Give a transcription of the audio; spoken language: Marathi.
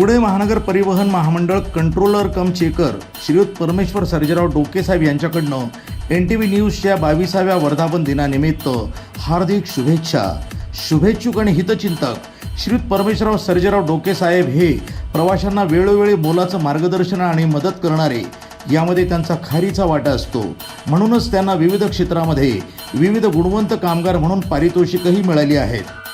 पुणे महानगर परिवहन महामंडळ कंट्रोलर कम चेकर श्रीयुत परमेश्वर सर्जेराव डोके साहेब यांच्याकडनं NTV न्यूजच्या 22व्या वर्धापन दिनानिमित्त हार्दिक शुभेच्छा. शुभेच्छुक आणि हितचिंतक श्रीयुत परमेश्वरराव सर्जेराव डोके साहेब हे प्रवाशांना वेळोवेळी मोलाचं मार्गदर्शन आणि मदत करणारे, यामध्ये त्यांचा खारीचा वाटा असतो. म्हणूनच त्यांना विविध क्षेत्रामध्ये विविध गुणवंत कामगार म्हणून पारितोषिकही मिळाली आहेत.